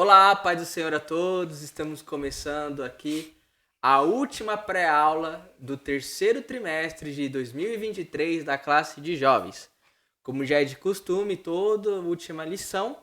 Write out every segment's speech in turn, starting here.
Olá, paz do Senhor a todos. Estamos começando aqui a última pré-aula do terceiro trimestre de 2023 da classe de jovens. Como já é de costume, toda última lição,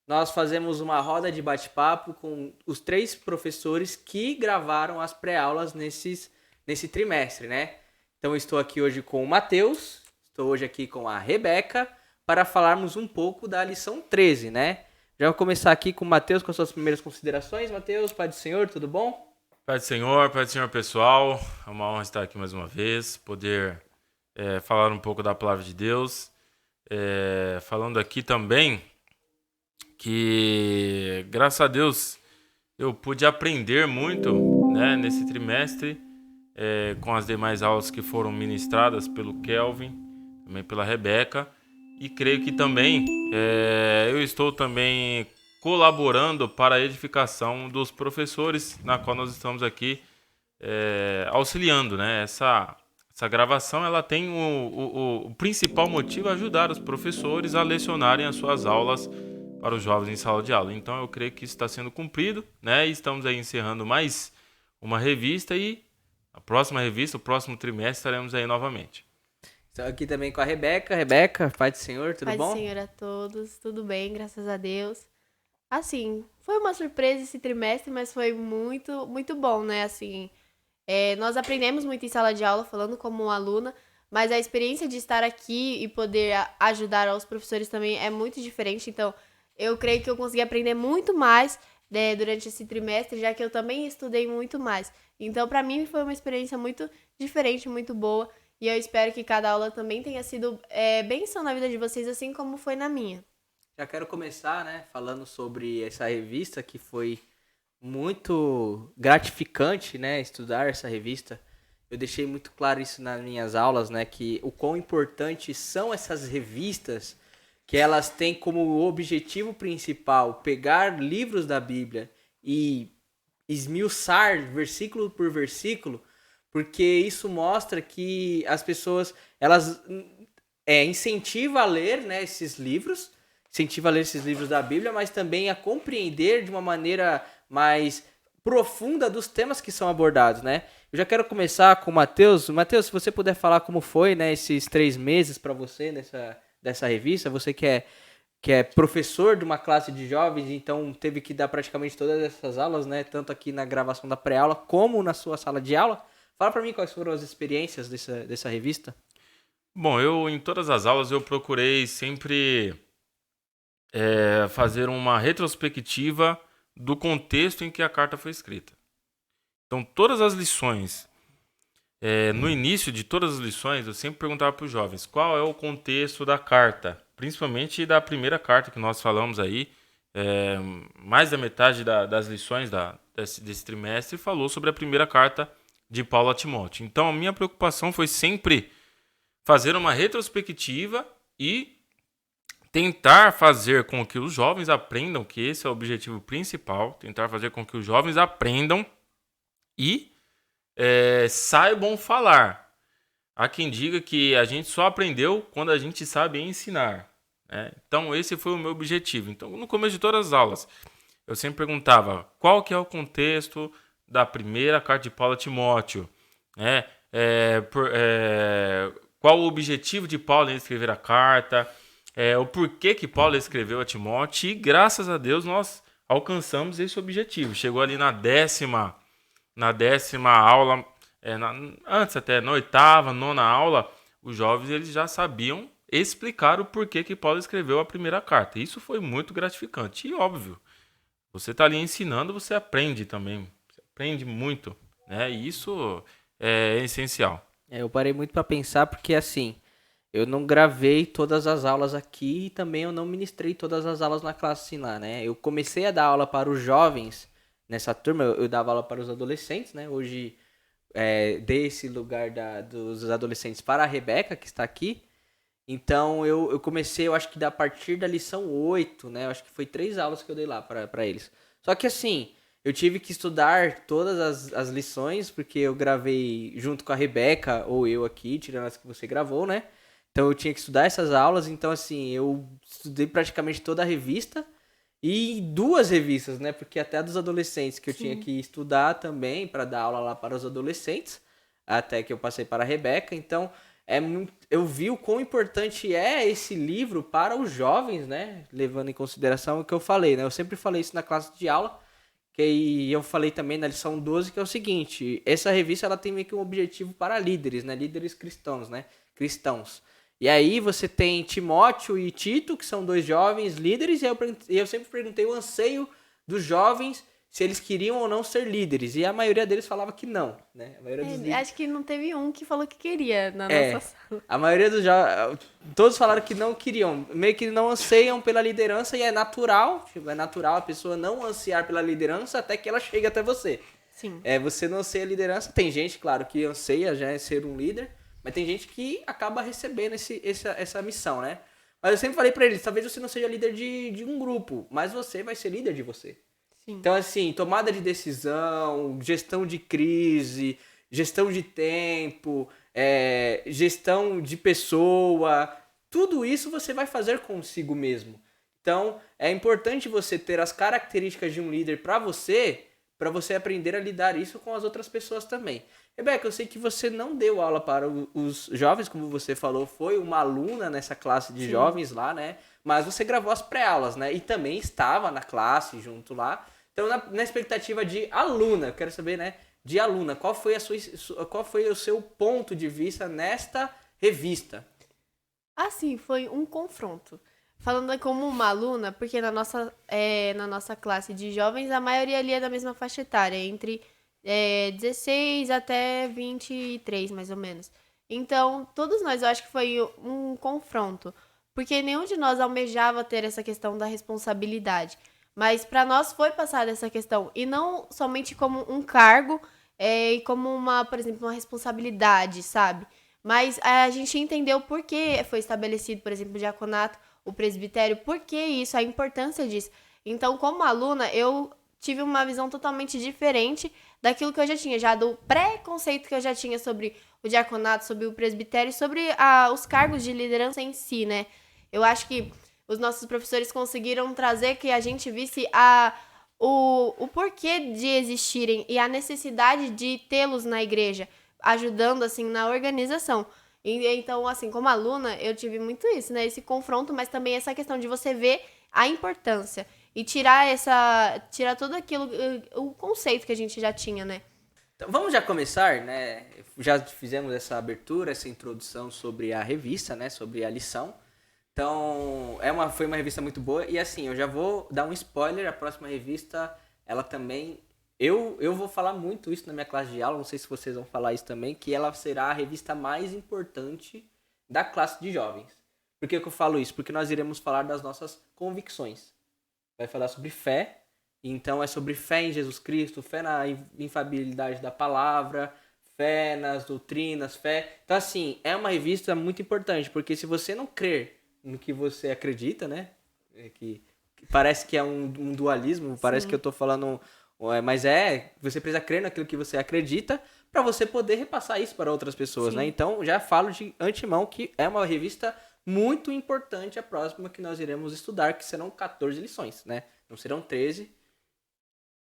nós fazemos uma roda de bate-papo com os três professores que gravaram as pré-aulas nesse trimestre, né? Então, eu estou aqui hoje com o Matheus, estou hoje aqui com a Rebeca, para falarmos um pouco da lição 13, né? Já vou começar aqui com o Matheus, com as suas primeiras considerações. Matheus, Pai do Senhor, tudo bom? Pai do Senhor pessoal, é uma honra estar aqui mais uma vez, poder falar um pouco da palavra de Deus, falando aqui também que, graças a Deus, eu pude aprender muito, né, nesse trimestre, com as demais aulas que foram ministradas pelo Kelvin, também pela Rebeca, e creio que também eu estou também colaborando para a edificação dos professores, na qual nós estamos aqui auxiliando, né? Essa gravação ela tem o principal motivo é ajudar os professores a lecionarem as suas aulas para os jovens em sala de aula. Então eu creio que isso está sendo cumprido, né? E estamos aí encerrando mais uma revista e a próxima revista, o próximo trimestre, estaremos aí novamente. Estou aqui também com a Rebeca. Rebeca, Pai do Senhor, tudo Pai do bom? Senhor a todos, tudo bem, graças a Deus. Assim, foi uma surpresa esse trimestre, mas foi muito, muito bom, né? Assim, nós aprendemos muito em sala de aula, falando como uma aluna, mas a experiência de estar aqui e poder ajudar aos professores também é muito diferente. Então, eu creio que eu consegui aprender muito mais, né, durante esse trimestre, já que eu também estudei muito mais. Então, para mim, foi uma experiência muito diferente, muito boa. E eu espero que cada aula também tenha sido bênção na vida de vocês, assim como foi na minha. Já quero começar, né, falando sobre essa revista que foi muito gratificante, né, estudar essa revista. Eu deixei muito claro isso nas minhas aulas, né, que o quão importantes são essas revistas, que elas têm como objetivo principal pegar livros da Bíblia e esmiuçar versículo por versículo, porque isso mostra que as pessoas elas incentiva a ler, né, esses livros, incentiva a ler esses livros da Bíblia, mas também a compreender de uma maneira mais profunda dos temas que são abordados, né? Eu já quero começar com o Matheus. Matheus, se você puder falar como foi, né, esses 3 meses para você dessa revista, você que é professor de uma classe de jovens, então teve que dar praticamente todas essas aulas, né, tanto aqui na gravação da pré-aula como na sua sala de aula. Fala para mim quais foram as experiências dessa revista. Bom, eu em todas as aulas eu procurei sempre fazer uma retrospectiva do contexto em que a carta foi escrita. Então, todas as lições, no início de todas as lições, eu sempre perguntava para os jovens qual é o contexto da carta, principalmente da primeira carta que nós falamos aí. Mais da metade das lições desse trimestre falou sobre a primeira carta de Paulo a Timóteo. Então, a minha preocupação foi sempre fazer uma retrospectiva e tentar fazer com que os jovens aprendam, que esse é o objetivo principal, tentar fazer com que os jovens aprendam e saibam falar. Há quem diga que a gente só aprendeu quando a gente sabe ensinar, né? Então, esse foi o meu objetivo. Então, no começo de todas as aulas, eu sempre perguntava qual que é o contexto da primeira carta de Paulo a Timóteo, né? Qual o objetivo de Paulo em escrever a carta, o porquê que Paulo escreveu a Timóteo, e graças a Deus nós alcançamos esse objetivo. Chegou ali na décima aula, antes até na oitava, nona aula, os jovens eles já sabiam explicar o porquê que Paulo escreveu a primeira carta. Isso foi muito gratificante. E óbvio, você está ali ensinando, você aprende também. Você aprende muito, né? E isso é essencial. Eu parei muito para pensar porque assim, eu não gravei todas as aulas aqui e também eu não ministrei todas as aulas na classe lá, né? Eu comecei a dar aula para os jovens nessa turma, eu dava aula para os adolescentes, né? Hoje dei esse lugar dos adolescentes para a Rebeca, que está aqui. Então eu comecei, eu acho que a partir da lição 8, né? Eu acho que foi 3 aulas que eu dei lá para eles. Só que assim, eu tive que estudar todas as lições, porque eu gravei junto com a Rebeca, ou eu aqui, tirando as que você gravou, né? Então eu tinha que estudar essas aulas, então assim, eu estudei praticamente toda a revista e 2 revistas, né? Porque até a dos adolescentes que eu tinha que estudar também para dar aula lá para os adolescentes, até que eu passei para a Rebeca. Então, eu vi o quão importante é esse livro para os jovens, né? Levando em consideração o que eu falei, né? Eu sempre falei isso na classe de aula, que eu falei também na lição 12, que é o seguinte: essa revista ela tem meio que um objetivo para líderes, né? Líderes cristãos, né? Cristãos. E aí você tem Timóteo e Tito, que são 2 jovens líderes, e eu sempre perguntei o anseio dos jovens se eles queriam ou não ser líderes. E a maioria deles falava que não, né? A maioria dos líderes... Acho que não teve um que falou que queria na É, nossa sala. a maioria dos jovens... Todos falaram que não queriam, meio que não anseiam pela liderança, e é natural a pessoa não ansiar pela liderança até que ela chegue até você. Sim. Você não anseia a liderança, tem gente, claro, que anseia já ser um líder, mas tem gente que acaba recebendo essa missão, né? Mas eu sempre falei pra eles, talvez você não seja líder de um grupo, mas você vai ser líder de você. Sim. Então, assim, tomada de decisão, gestão de crise, gestão de tempo, gestão de pessoa, tudo isso você vai fazer consigo mesmo. Então, é importante você ter as características de um líder para você aprender a lidar isso com as outras pessoas também. Rebeca, eu sei que você não deu aula para os jovens, como você falou, foi uma aluna nessa classe de jovens lá, né? Mas você gravou as pré-aulas, né? E também estava na classe junto lá. Então, na expectativa de aluna, eu quero saber, né? De aluna, qual foi o seu ponto de vista nesta revista? Assim, foi um confronto. Falando como uma aluna, porque na nossa classe de jovens, a maioria ali é da mesma faixa etária, entre 16 até 23, mais ou menos. Então, todos nós, eu acho que foi um confronto, porque nenhum de nós almejava ter essa questão da responsabilidade. Mas para nós foi passada essa questão, e não somente como um cargo e como por exemplo, uma responsabilidade, sabe? Mas a gente entendeu por que foi estabelecido, por exemplo, o diaconato, o presbitério, por que isso, a importância disso. Então, como aluna, eu tive uma visão totalmente diferente daquilo que eu já tinha, já do preconceito que eu já tinha sobre o diaconato, sobre o presbitério, sobre os cargos de liderança em si, né? Eu acho que os nossos professores conseguiram trazer que a gente visse o porquê de existirem e a necessidade de tê-los na igreja, ajudando, assim, na organização. E, então, assim, como aluna, eu tive muito isso, né? Esse confronto, mas também essa questão de você ver a importância e tirar tudo aquilo, o conceito que a gente já tinha, né? Então, vamos já começar, né? Já fizemos essa abertura, essa introdução sobre a revista, né? Sobre a lição. Então, foi uma revista muito boa. E assim, eu já vou dar um spoiler. A próxima revista, ela também... Eu vou falar muito isso na minha classe de aula. Não sei se vocês vão falar isso também. Que ela será a revista mais importante da classe de jovens. Por que eu falo isso? Porque nós iremos falar das nossas convicções. Vai falar sobre fé. Então, é sobre fé em Jesus Cristo, fé na infalibilidade da palavra, fé nas doutrinas, fé... Então, assim, é uma revista muito importante. Porque se você não crer no que você acredita, né? Que parece que é um dualismo, parece que eu tô falando... Mas você precisa crer naquilo que você acredita para você poder repassar isso para outras pessoas, né? Então, já falo de antemão que é uma revista muito importante, a próxima que nós iremos estudar, que serão 14 lições, né? Não serão 13.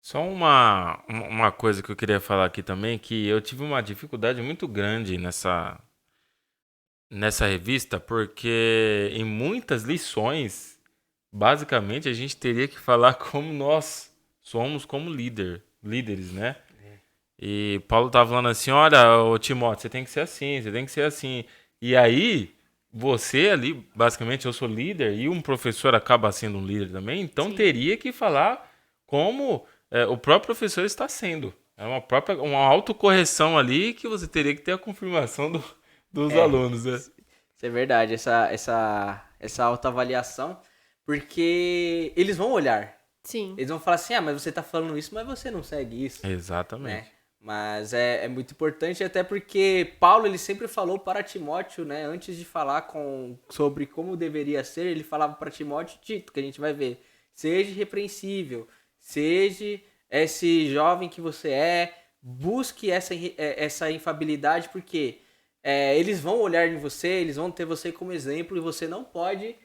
Só uma coisa que eu queria falar aqui também, que eu tive uma dificuldade muito grande nessa revista, porque em muitas lições, basicamente, a gente teria que falar como nós somos como líderes, né? E Paulo tava falando assim, olha, ô Timóteo, você tem que ser assim, você tem que ser assim. E aí, você ali, basicamente, eu sou líder, e um professor acaba sendo um líder também, então teria que falar como o próprio professor está sendo. É uma autocorreção ali que você teria que ter a confirmação dos alunos, né? Isso é verdade, essa autoavaliação, porque eles vão olhar. Sim. Eles vão falar assim, mas você tá falando isso, mas você não segue isso. Exatamente. Né? Mas é muito importante, até porque Paulo, ele sempre falou para Timóteo, né? Antes de falar sobre como deveria ser, ele falava para Timóteo, Tito, que a gente vai ver. Seja irrepreensível, seja esse jovem que você busque essa infabilidade, porque eles vão olhar em você, eles vão ter você como exemplo, e você não pode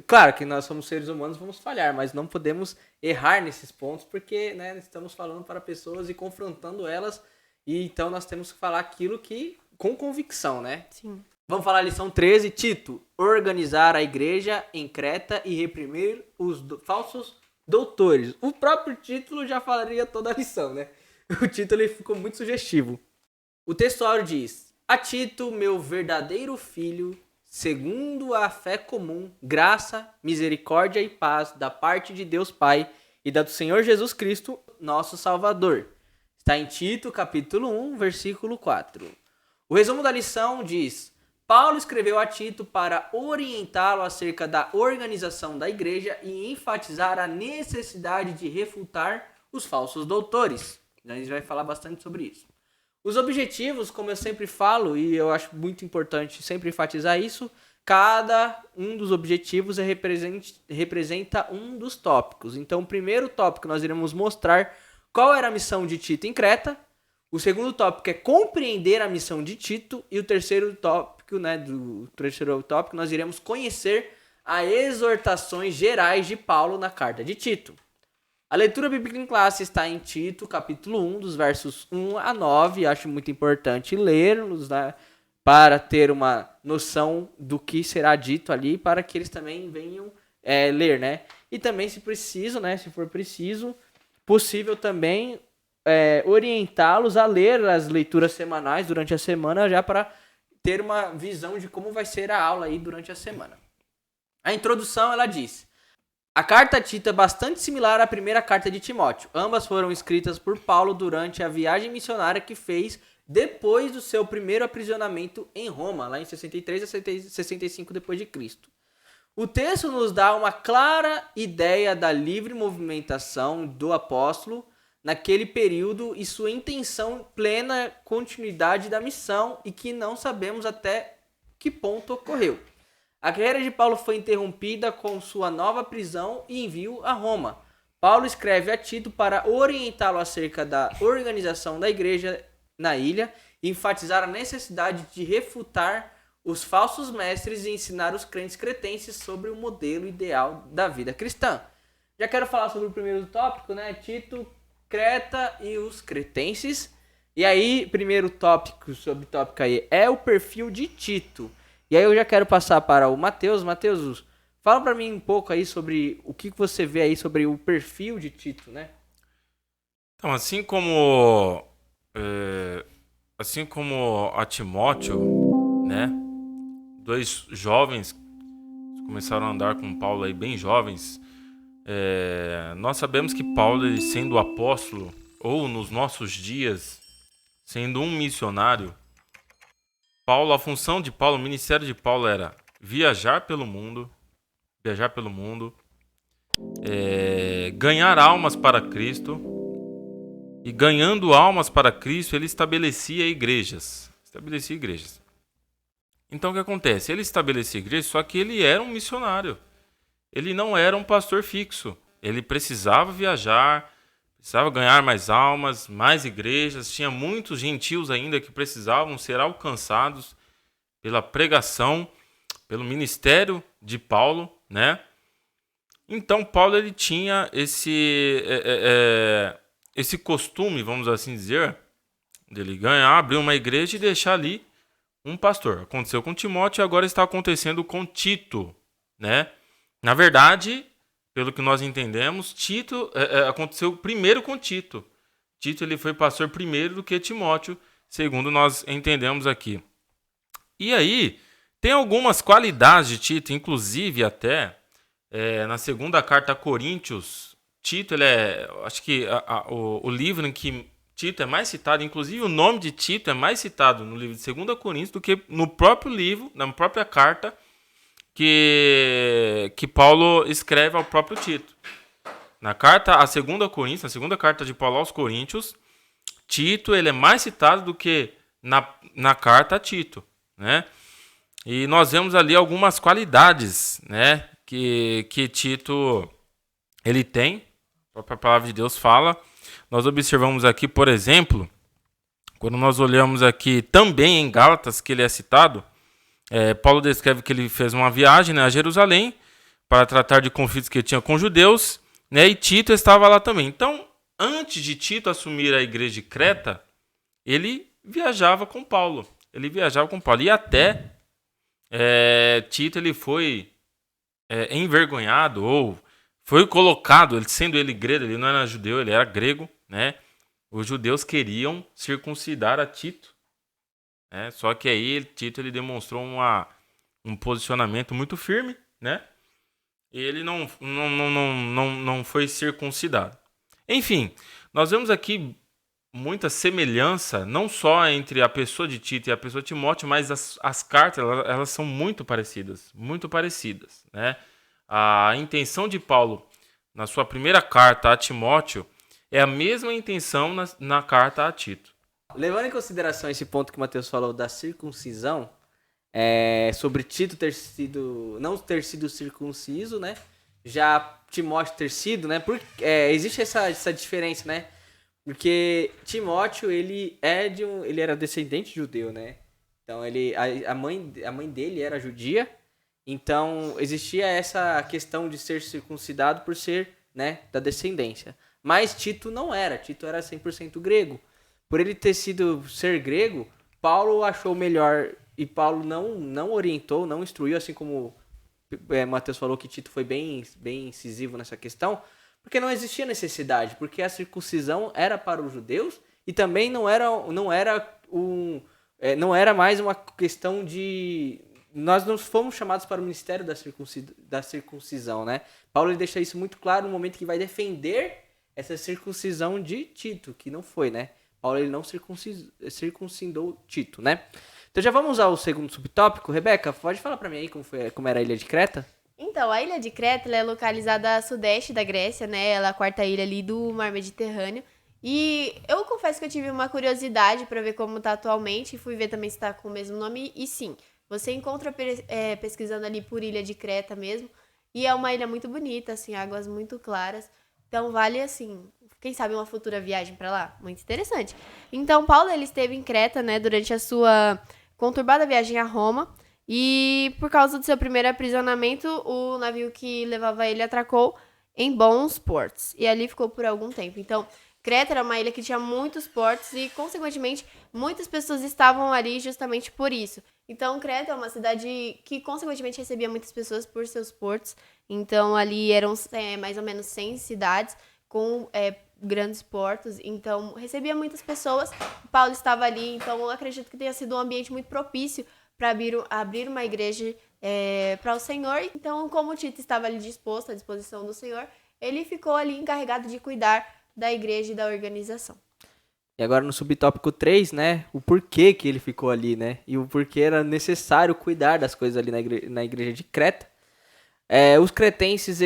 Claro que nós somos seres humanos, vamos falhar, mas não podemos errar nesses pontos, porque, né, estamos falando para pessoas e confrontando elas, e então nós temos que falar aquilo que com convicção, né? Sim. Vamos falar a lição 13, Tito. Organizar a igreja em Creta e reprimir os falsos doutores. O próprio título já falaria toda a lição, né? O título ele ficou muito sugestivo. O textuário diz: a Tito, meu verdadeiro filho, segundo a fé comum, graça, misericórdia e paz da parte de Deus Pai e da do Senhor Jesus Cristo, nosso Salvador. Está em Tito, capítulo 1, versículo 4. O resumo da lição diz: Paulo escreveu a Tito para orientá-lo acerca da organização da igreja e enfatizar a necessidade de refutar os falsos doutores. A gente vai falar bastante sobre isso. Os objetivos, como eu sempre falo, e eu acho muito importante sempre enfatizar isso, cada um dos objetivos representa um dos tópicos. Então, o primeiro tópico nós iremos mostrar qual era a missão de Tito em Creta. O segundo tópico é compreender a missão de Tito. E o terceiro tópico, nós iremos conhecer as exortações gerais de Paulo na carta de Tito. A leitura bíblica em classe está em Tito, capítulo 1, dos versos 1 a 9. Acho muito importante lermos, né, para ter uma noção do que será dito ali, para que eles também venham ler, né? E também, se preciso, né, se for possível também orientá-los a ler as leituras semanais durante a semana, já para ter uma visão de como vai ser a aula aí durante a semana. A introdução, ela diz: a carta a Tito é bastante similar à primeira carta de Timóteo. Ambas foram escritas por Paulo durante a viagem missionária que fez depois do seu primeiro aprisionamento em Roma, lá em 63 a 65 d.C. O texto nos dá uma clara ideia da livre movimentação do apóstolo naquele período e sua intenção plena continuidade da missão, e que não sabemos até que ponto ocorreu. A carreira de Paulo foi interrompida com sua nova prisão e envio a Roma. Paulo escreve a Tito para orientá-lo acerca da organização da igreja na ilha e enfatizar a necessidade de refutar os falsos mestres e ensinar os crentes cretenses sobre o modelo ideal da vida cristã. Já quero falar sobre o primeiro tópico, né? Tito, Creta e os cretenses. E aí, primeiro tópico, subtópico aí, é o perfil de Tito. E aí eu já quero passar para o Matheus. Matheus, fala para mim um pouco aí sobre o que você vê aí sobre o perfil de Tito, né? Então, assim como a Timóteo, né? Dois jovens começaram a andar com Paulo aí bem jovens. Nós sabemos que Paulo, ele sendo apóstolo, ou nos nossos dias, sendo um missionário, a função de Paulo, o ministério de Paulo era viajar pelo mundo, ganhar almas para Cristo, e ganhando almas para Cristo, ele estabelecia igrejas. Então o que acontece? Ele estabelecia igrejas, só que ele era um missionário. Ele não era um pastor fixo. Ele precisava viajar, precisava ganhar mais almas, mais igrejas. Tinha muitos gentios ainda que precisavam ser alcançados pela pregação, pelo ministério de Paulo, né? Então Paulo, ele tinha esse costume, vamos assim dizer, dele abrir uma igreja e deixar ali um pastor. Aconteceu com Timóteo e agora está acontecendo com Tito, né? Na verdade, pelo que nós entendemos, Tito aconteceu primeiro com Tito. Tito, ele foi pastor primeiro do que Timóteo, segundo nós entendemos aqui. E aí, tem algumas qualidades de Tito, inclusive até na segunda carta a Coríntios, Tito, acho que o livro em que Tito é mais citado, inclusive o nome de Tito é mais citado no livro de 2 Coríntios do que no próprio livro, na própria carta que Paulo escreve ao próprio Tito. Na carta a 2 Coríntios, na segunda carta de Paulo aos Coríntios, Tito, ele é mais citado do que na carta a Tito, né? E nós vemos ali algumas qualidades, né, que Tito ele tem. A própria palavra de Deus fala. Nós observamos aqui, por exemplo, quando nós olhamos aqui também em Gálatas, que ele é citado, Paulo descreve que ele fez uma viagem, né, a Jerusalém, para tratar de conflitos que tinha com judeus, né? E Tito estava lá também. Então, antes de Tito assumir a igreja de Creta, ele viajava com Paulo. E até Tito ele foi envergonhado, ou foi colocado, sendo ele grego, ele não era judeu, ele era grego, né? Os judeus queriam circuncidar a Tito, né? Só que aí Tito ele demonstrou um posicionamento muito firme, né? E ele não foi circuncidado. Enfim, nós vemos aqui muita semelhança, não só entre a pessoa de Tito e a pessoa de Timóteo, mas as cartas elas são muito parecidas, né? A intenção de Paulo na sua primeira carta a Timóteo é a mesma intenção na carta a Tito. Levando em consideração esse ponto que o Matheus falou da circuncisão, sobre Tito não ter sido circunciso, né? Já Timóteo ter sido, né? Existe essa diferença, né? Porque Timóteo, ele era descendente judeu, né? Então, a mãe dele era judia. Então, existia essa questão de ser circuncidado por ser, né, da descendência. Mas Tito não era. Tito era 100% grego. Por ele ser grego, Paulo achou melhor, e Paulo não orientou, não instruiu, assim como Matheus falou que Tito foi bem incisivo nessa questão, porque não existia necessidade, porque a circuncisão era para os judeus e também não era mais uma questão de... Nós não fomos chamados para o ministério da circuncisão, né? Paulo ele deixa isso muito claro no momento que vai defender essa circuncisão de Tito, que não foi, né? Paulo ele não circuncidou Tito, né? Então já vamos ao segundo subtópico. Rebeca, pode falar para mim aí como era a ilha de Creta? Então, a ilha de Creta ela é localizada a sudeste da Grécia, né? Ela é a quarta ilha ali do Mar Mediterrâneo. E eu confesso que eu tive uma curiosidade para ver como tá atualmente. Fui ver também se tá com o mesmo nome. E sim, você encontra pesquisando ali por Ilha de Creta mesmo. E é uma ilha muito bonita, assim, águas muito claras. Então vale, assim, quem sabe uma futura viagem para lá? Muito interessante. Então, Paulo, ele esteve em Creta, né, durante a sua conturbada viagem a Roma. E por causa do seu primeiro aprisionamento, o navio que levava ele atracou em bons portos. E ali ficou por algum tempo. Então, Creta era uma ilha que tinha muitos portos e, consequentemente, muitas pessoas estavam ali justamente por isso. Então, Creta é uma cidade que, consequentemente, recebia muitas pessoas por seus portos. Então, ali eram mais ou menos 100 cidades com grandes portos. Então, recebia muitas pessoas. Paulo estava ali. Então, eu acredito que tenha sido um ambiente muito propício para abrir uma igreja para o Senhor. Então, como Tito estava ali disposto, à disposição do Senhor, ele ficou ali encarregado de cuidar da igreja e da organização. E agora no subtópico 3, né, o porquê que ele ficou ali, né, e o porquê era necessário cuidar das coisas ali na igreja de Creta. Os cretenses,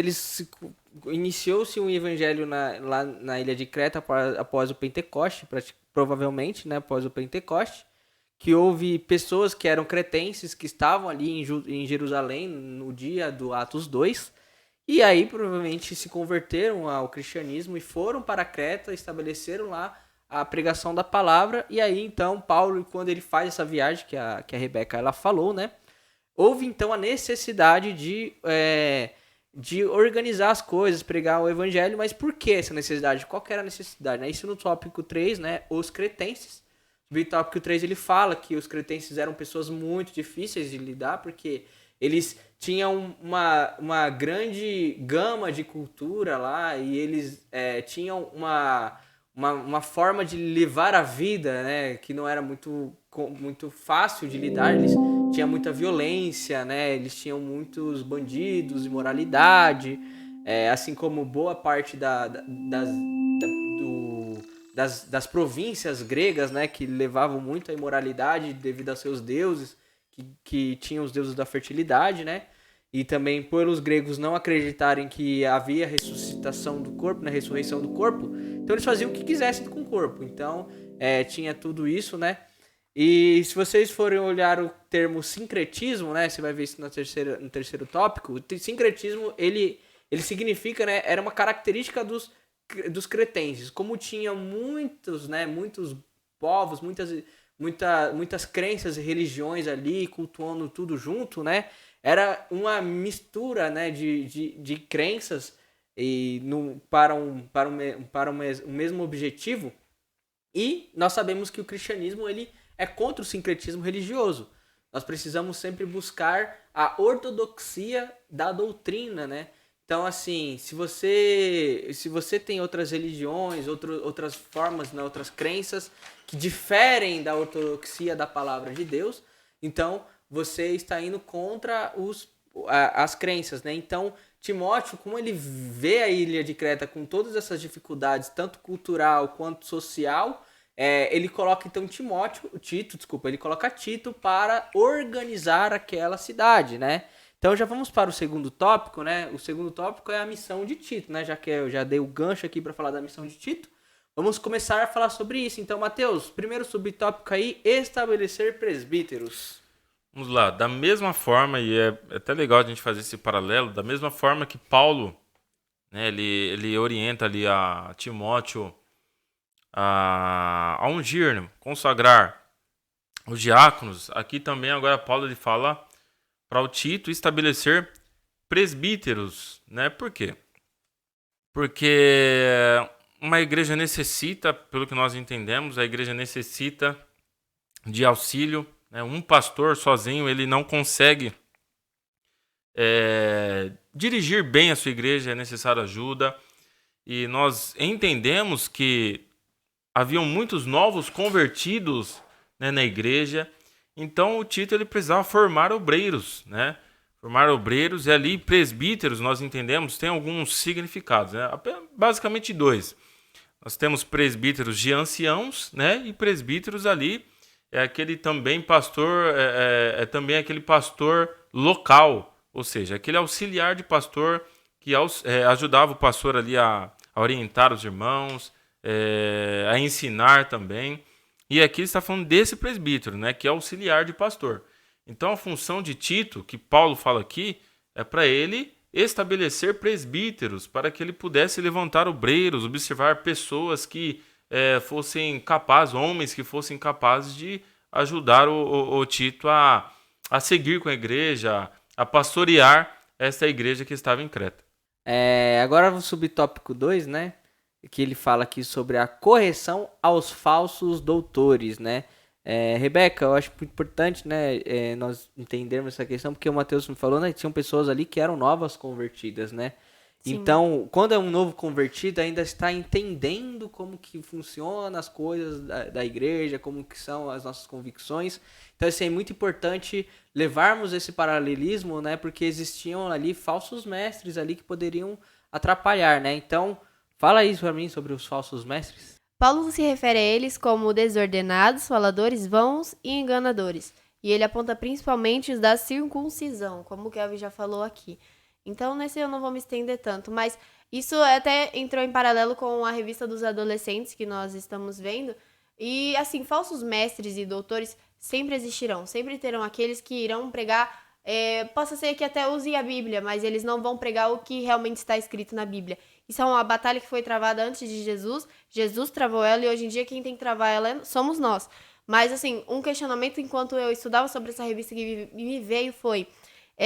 iniciou-se um evangelho lá na ilha de Creta após o Pentecoste, provavelmente, né, após o Pentecoste, que houve pessoas que eram cretenses que estavam ali em Jerusalém no dia do Atos 2, e aí provavelmente se converteram ao cristianismo e foram para Creta, estabeleceram lá a pregação da palavra. E aí então Paulo, quando ele faz essa viagem que a Rebeca ela falou, né, houve então a necessidade de organizar as coisas, pregar o evangelho. Mas por que essa necessidade? Qual que era a necessidade, né? Isso no tópico 3, né, os cretenses. No tópico 3 ele fala que os cretenses eram pessoas muito difíceis de lidar, porque eles tinham uma grande gama de cultura lá, e eles tinham uma forma de levar a vida, né, que não era muito fácil de lidar. Eles tinham muita violência, né, eles tinham muitos bandidos, imoralidade, assim como boa parte das províncias gregas, né, que levavam muito à imoralidade devido aos seus deuses, que tinham os deuses da fertilidade, né, e também por os gregos não acreditarem que havia ressuscitação do corpo, né, ressurreição do corpo, então eles faziam o que quisessem com o corpo. Então tinha tudo isso, né, e se vocês forem olhar o termo sincretismo, né, você vai ver isso no terceiro tópico. O sincretismo, ele significa, né, era uma característica dos cretenses. Como tinha muitos povos, muitas crenças e religiões ali, cultuando tudo junto, né? Era uma mistura, né, de crenças e para um mesmo objetivo. E nós sabemos que o cristianismo ele é contra o sincretismo religioso. Nós precisamos sempre buscar a ortodoxia da doutrina, né? Então, assim, se você tem outras religiões, outras formas, né, outras crenças que diferem da ortodoxia da palavra de Deus, então você está indo contra as crenças, né? Então, Timóteo, como ele vê a ilha de Creta com todas essas dificuldades, tanto cultural quanto social, ele coloca então ele coloca Tito para organizar aquela cidade, né? Então já vamos para o segundo tópico, né? O segundo tópico é a missão de Tito, né? Já que eu já dei o gancho aqui para falar da missão de Tito, vamos começar a falar sobre isso. Então, Mateus, primeiro subtópico aí, estabelecer presbíteros. Vamos lá, da mesma forma, e é até legal a gente fazer esse paralelo, da mesma forma que Paulo, né, ele orienta ali a Timóteo a ungir, consagrar os diáconos, aqui também agora Paulo ele fala para o Tito estabelecer presbíteros, né? Por quê? Porque uma igreja necessita, pelo que nós entendemos, a igreja necessita de auxílio, né? Um pastor sozinho ele não consegue dirigir bem a sua igreja, é necessário ajuda. E nós entendemos que haviam muitos novos convertidos, né, na igreja. Então o Tito ele precisava formar obreiros, né? Formar obreiros e ali presbíteros, nós entendemos, tem alguns significados, né? Basicamente dois. Nós temos presbíteros de anciãos, né? E presbíteros ali é aquele também pastor, também aquele pastor local, ou seja, aquele auxiliar de pastor que ajudava o pastor ali a orientar os irmãos, a ensinar também. E aqui ele está falando desse presbítero, né, que é auxiliar de pastor. Então a função de Tito, que Paulo fala aqui, é para ele estabelecer presbíteros, para que ele pudesse levantar obreiros, observar pessoas que fossem capazes, homens que fossem capazes de ajudar o Tito a seguir com a igreja, a pastorear essa igreja que estava em Creta. Agora o subtópico 2, né? Que ele fala aqui sobre a correção aos falsos doutores, né? Rebeca, eu acho muito importante, né, nós entendermos essa questão, porque o Mateus me falou, né, que tinham pessoas ali que eram novas convertidas, né? Sim. Então, quando é um novo convertido, ainda está entendendo como que funcionam as coisas da igreja, como que são as nossas convicções. Então, assim, é muito importante levarmos esse paralelismo, né, porque existiam ali falsos mestres ali que poderiam atrapalhar, né? Então, fala isso para mim sobre os falsos mestres. Paulo se refere a eles como desordenados, faladores vãos e enganadores. E ele aponta principalmente os da circuncisão, como o Kelvin já falou aqui. Então, nesse eu não vou me estender tanto, mas isso até entrou em paralelo com a revista dos adolescentes que nós estamos vendo. E, assim, falsos mestres e doutores sempre existirão, sempre terão aqueles que irão pregar, possa ser que até use a Bíblia, mas eles não vão pregar o que realmente está escrito na Bíblia. Isso é uma batalha que foi travada antes de Jesus. Jesus travou ela e hoje em dia quem tem que travar ela somos nós. Mas, assim, um questionamento enquanto eu estudava sobre essa revista que me veio foi: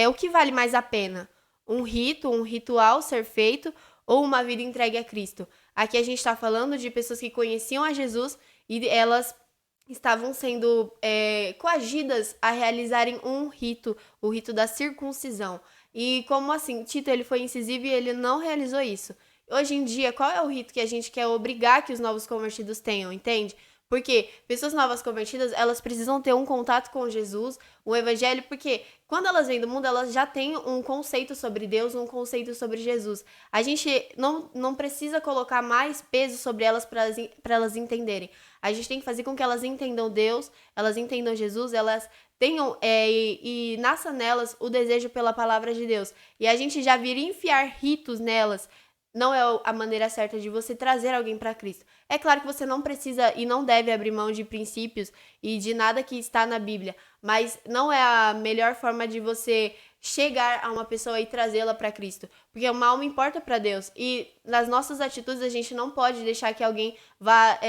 o que vale mais a pena? Um rito, um ritual ser feito ou uma vida entregue a Cristo? Aqui a gente está falando de pessoas que conheciam a Jesus e elas estavam sendo coagidas a realizarem um rito, o rito da circuncisão. E como assim, Tito ele foi incisivo e ele não realizou isso. Hoje em dia, qual é o rito que a gente quer obrigar que os novos convertidos tenham, entende? Porque pessoas novas convertidas, elas precisam ter um contato com Jesus, o evangelho, porque quando elas vêm do mundo, elas já têm um conceito sobre Deus, um conceito sobre Jesus. A gente não precisa colocar mais peso sobre elas para elas entenderem. A gente tem que fazer com que elas entendam Deus, elas entendam Jesus, elas tenham e nasça nelas o desejo pela palavra de Deus. E a gente já vir enfiar ritos nelas não é a maneira certa de você trazer alguém para Cristo. É claro que você não precisa e não deve abrir mão de princípios e de nada que está na Bíblia, mas não é a melhor forma de você chegar a uma pessoa e trazê-la para Cristo, porque uma alma importa para Deus e nas nossas atitudes a gente não pode deixar que alguém vá,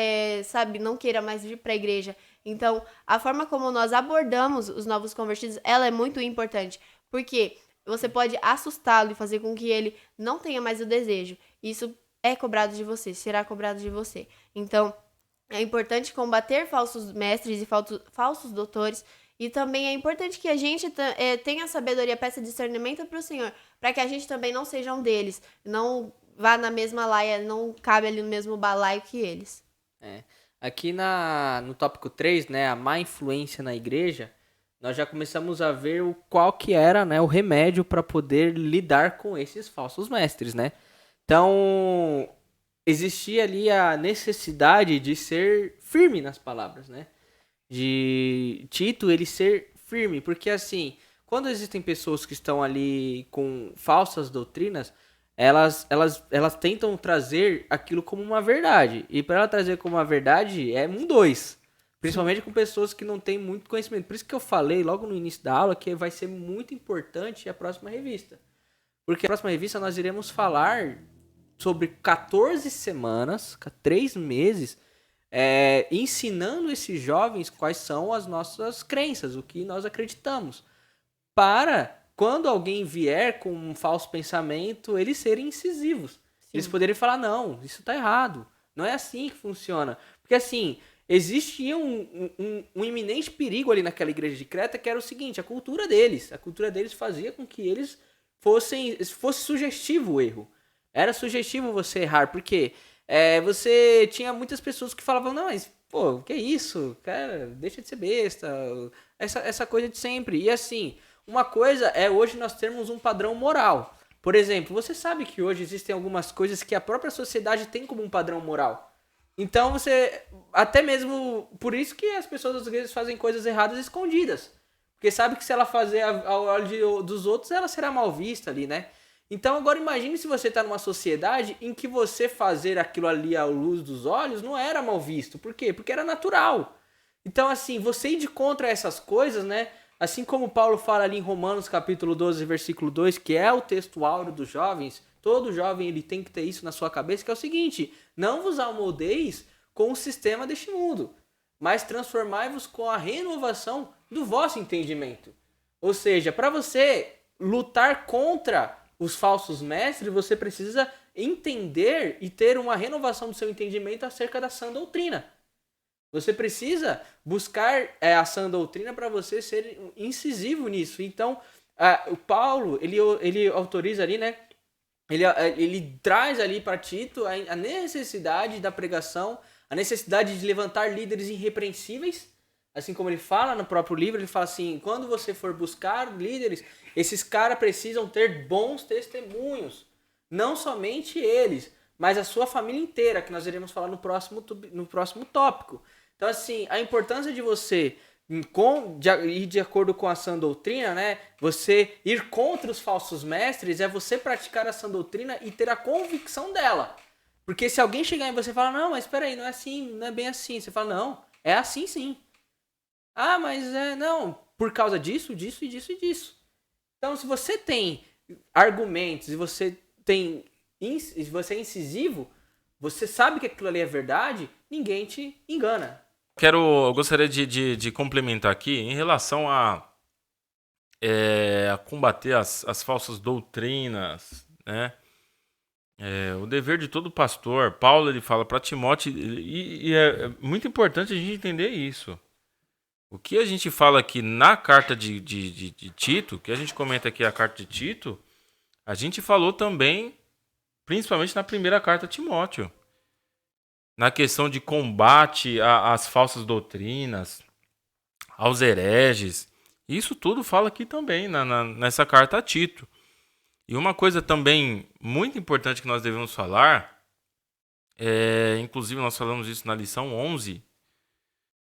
não queira mais vir para a igreja. Então, a forma como nós abordamos os novos convertidos, ela é muito importante, Porque você pode assustá-lo e fazer com que ele não tenha mais o desejo. Isso é cobrado de você, será cobrado de você. Então, é importante combater falsos mestres e falsos doutores. E também é importante que a gente tenha sabedoria, peça discernimento para o Senhor, para que a gente também não seja um deles, não vá na mesma laia, não cabe ali no mesmo balaio que eles. Aqui no tópico 3, né, a má influência na igreja, nós já começamos a ver qual que era, né, o remédio para poder lidar com esses falsos mestres, né? Então, existia ali a necessidade de ser firme nas palavras, né? De Tito, ele ser firme, porque assim, quando existem pessoas que estão ali com falsas doutrinas, elas tentam trazer aquilo como uma verdade. E para ela trazer como uma verdade, é um dois. Principalmente com pessoas que não têm muito conhecimento. Por isso que eu falei logo no início da aula que vai ser muito importante a próxima revista. Porque a próxima revista nós iremos falar sobre 14 semanas, 3 meses, ensinando esses jovens quais são as nossas crenças, o que nós acreditamos. Para, quando alguém vier com um falso pensamento, eles serem incisivos. Sim. Eles poderem falar, não, isso está errado. Não é assim que funciona. Porque assim, existia um iminente perigo ali naquela igreja de Creta, que era o seguinte, a cultura deles fazia com que eles fosse sugestivo o erro. Era sugestivo você errar, porque você tinha muitas pessoas que falavam, não, mas, pô, que isso? Cara, deixa de ser besta. Essa coisa de sempre. E assim, uma coisa é hoje nós termos um padrão moral. Por exemplo, você sabe que hoje existem algumas coisas que a própria sociedade tem como um padrão moral. Então você, até mesmo, por isso que as pessoas às vezes fazem coisas erradas escondidas. Porque sabe que se ela fazer ao olho dos outros, ela será mal vista ali, né? Então agora imagine se você está numa sociedade em que você fazer aquilo ali à luz dos olhos não era mal visto. Por quê? Porque era natural. Então assim, você ir de contra essas coisas, né? Assim como Paulo fala ali em Romanos capítulo 12, versículo 2, que é o texto áureo dos jovens, todo jovem ele tem que ter isso na sua cabeça, que é o seguinte, não vos amoldeis com o sistema deste mundo, mas transformai-vos com a renovação do vosso entendimento. Ou seja, para você lutar contra os falsos mestres, você precisa entender e ter uma renovação do seu entendimento acerca da sã doutrina. Você precisa buscar a sã doutrina para você ser incisivo nisso. Então, o Paulo, ele autoriza ali, né? Ele traz ali para Tito a necessidade da pregação, a necessidade de levantar líderes irrepreensíveis, assim como ele fala no próprio livro, ele fala assim, quando você for buscar líderes, esses caras precisam ter bons testemunhos, não somente eles, mas a sua família inteira, que nós iremos falar no próximo tópico. Então, assim, a importância de você ir de acordo com a sã doutrina, né? Você ir contra os falsos mestres é você praticar a sã doutrina e ter a convicção dela. Porque se alguém chegar em você e falar, não, mas espera aí, não é assim, não é bem assim. Você fala, não, é assim sim. Ah, mas não, por causa disso, disso e disso e disso. Então, se você tem argumentos e você é incisivo, você sabe que aquilo ali é verdade, ninguém te engana. Eu gostaria de complementar aqui em relação a combater as falsas doutrinas, né? O dever de todo pastor, Paulo ele fala para Timóteo, e é muito importante a gente entender isso. O que a gente fala aqui na carta de Tito, que a gente comenta aqui a carta de Tito, a gente falou também, principalmente na primeira carta a Timóteo. Na questão de combate às falsas doutrinas, aos hereges. Isso tudo fala aqui também, nessa carta a Tito. E uma coisa também muito importante que nós devemos falar, inclusive nós falamos isso na lição 11,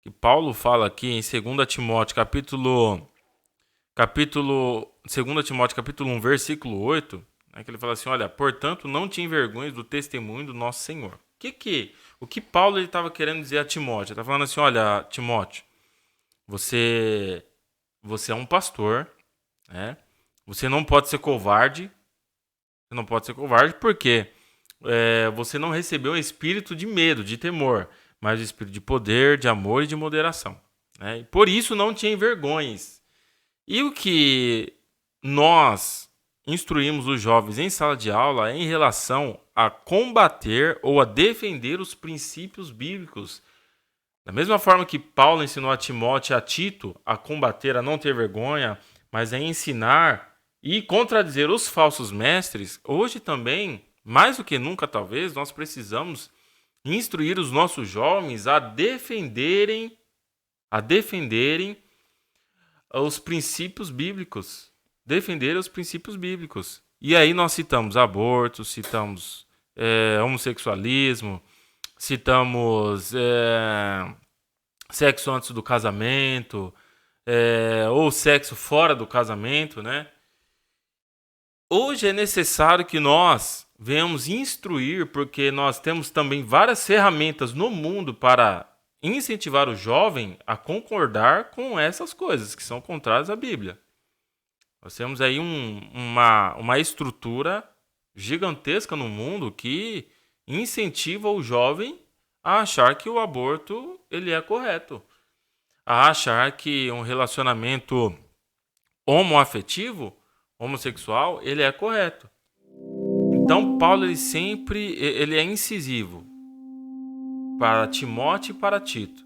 que Paulo fala aqui em 2 Timóteo capítulo 1, versículo 8, que ele fala assim, olha, portanto, não te envergonhes do testemunho do nosso Senhor. O que Paulo estava querendo dizer a Timóteo? Ele está falando assim, olha, Timóteo, você é um pastor, né? Você não pode ser covarde. Você não pode ser covarde porque você não recebeu um espírito de medo, de temor, mas o espírito de poder, de amor e de moderação. Né? E por isso não te envergonhes. E o que nós instruímos os jovens em sala de aula é em relação a combater ou a defender os princípios bíblicos. Da mesma forma que Paulo ensinou a Timóteo e a Tito a combater, a não ter vergonha, mas a ensinar e contradizer os falsos mestres, hoje também, mais do que nunca talvez, nós precisamos instruir os nossos jovens a defenderem os princípios bíblicos. Defender os princípios bíblicos. E aí nós citamos aborto, citamos homossexualismo, citamos sexo antes do casamento, ou sexo fora do casamento, né? Hoje é necessário que nós venhamos instruir, porque nós temos também várias ferramentas no mundo para incentivar o jovem a concordar com essas coisas que são contrárias à Bíblia. Nós temos aí uma estrutura gigantesca no mundo que incentiva o jovem a achar que o aborto ele é correto, a achar que um relacionamento homossexual, ele é correto. Então Paulo ele é incisivo para Timóteo e para Tito.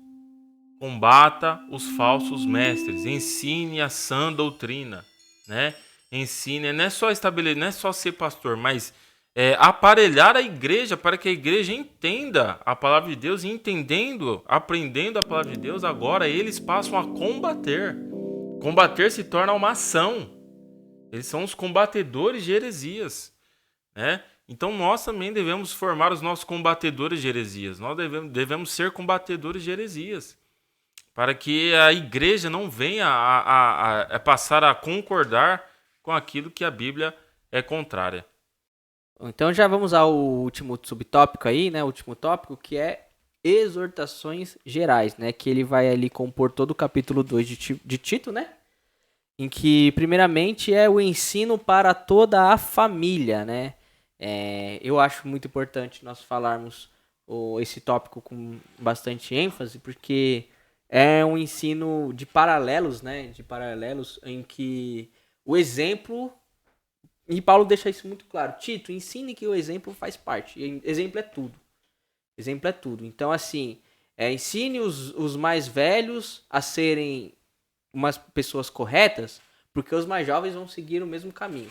Combata os falsos mestres, ensine a sã doutrina, né? Ensine, não é só estabelecer, não é só ser pastor, mas aparelhar a igreja para que a igreja entenda a palavra de Deus e aprendendo a palavra de Deus, agora eles passam a combater. Combater se torna uma ação. Eles são os combatedores de heresias, né? Então nós também devemos formar os nossos combatedores de heresias. Nós devemos ser combatedores de heresias, para que a igreja não venha a passar a concordar com aquilo que a Bíblia é contrária. Então já vamos ao último subtópico aí, né? O último tópico, que é exortações gerais, né? Que ele vai ali compor todo o capítulo 2 de Tito, né? Em que, primeiramente, é o ensino para toda a família, né? Eu acho muito importante nós falarmos esse tópico com bastante ênfase, porque é um ensino de paralelos, né? De paralelos em que o exemplo... E Paulo deixa isso muito claro. Tito, ensine que o exemplo faz parte. E exemplo é tudo. Exemplo é tudo. Então, assim, ensine os mais velhos a serem umas pessoas corretas, porque os mais jovens vão seguir o mesmo caminho.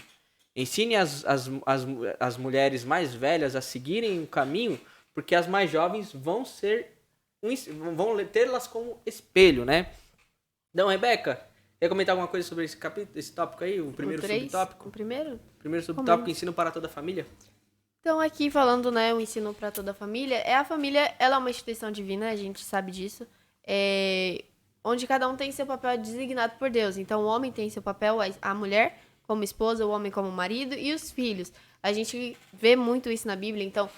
Ensine as mulheres mais velhas a seguirem o caminho, porque as mais jovens vão tê-las como espelho, né? Então, Rebeca, quer comentar alguma coisa sobre esse tópico aí? O primeiro subtópico? O primeiro? Primeiro subtópico, ensino para toda a família? Então, aqui falando, né, o ensino para toda a família, a família, ela é uma instituição divina, a gente sabe disso, onde cada um tem seu papel designado por Deus. Então, o homem tem seu papel, a mulher como esposa, o homem como marido e os filhos. A gente vê muito isso na Bíblia, então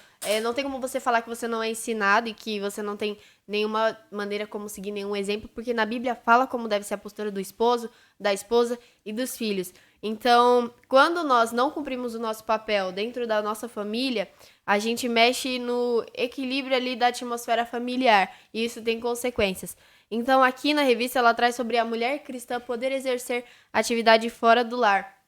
não tem como você falar que você não é ensinado e que você não tem nenhuma maneira como seguir nenhum exemplo, porque na Bíblia fala como deve ser a postura do esposo, da esposa e dos filhos. Então, quando nós não cumprimos o nosso papel dentro da nossa família, a gente mexe no equilíbrio ali da atmosfera familiar e isso tem consequências. Então, aqui na revista, ela traz sobre a mulher cristã poder exercer atividade fora do lar.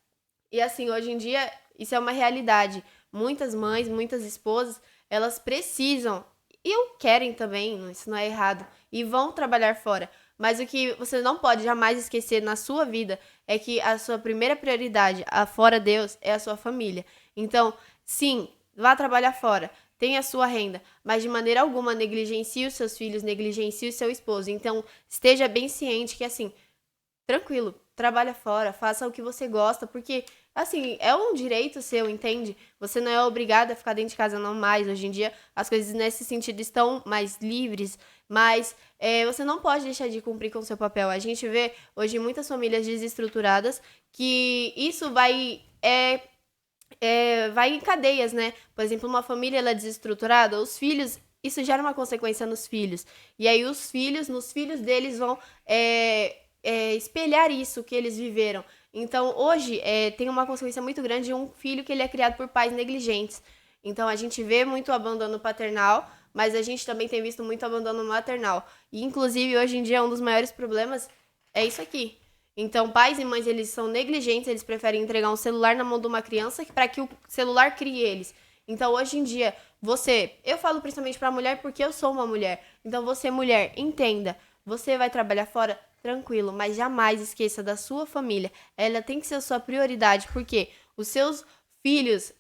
E assim, hoje em dia, isso é uma realidade. Muitas mães, muitas esposas, elas precisam, e querem também, isso não é errado, e vão trabalhar fora. Mas o que você não pode jamais esquecer na sua vida é que a sua primeira prioridade, fora Deus, é a sua família. Então, sim, vá trabalhar fora, tenha a sua renda, mas de maneira alguma negligencie os seus filhos, negligencie o seu esposo. Então, esteja bem ciente que, assim, tranquilo, trabalha fora, faça o que você gosta, porque, assim, é um direito seu, entende? Você não é obrigado a ficar dentro de casa não mais. Hoje em dia, as coisas nesse sentido estão mais livres, mas você não pode deixar de cumprir com o seu papel. A gente vê hoje muitas famílias desestruturadas que isso vai em cadeias, né? Por exemplo, uma família ela é desestruturada, os filhos, isso gera uma consequência nos filhos. E aí os filhos, nos filhos deles vão espelhar isso que eles viveram. Então, hoje, tem uma consequência muito grande de um filho que ele é criado por pais negligentes. Então, a gente vê muito abandono paternal, mas a gente também tem visto muito abandono maternal. E, inclusive, hoje em dia, um dos maiores problemas é isso aqui. Então, pais e mães, eles são negligentes, eles preferem entregar um celular na mão de uma criança para que o celular crie eles. Então, hoje em dia, eu falo principalmente pra mulher porque eu sou uma mulher. Então, você, mulher, entenda, você vai trabalhar fora, tranquilo, mas jamais esqueça da sua família. Ela tem que ser a sua prioridade, porque os seus filhos,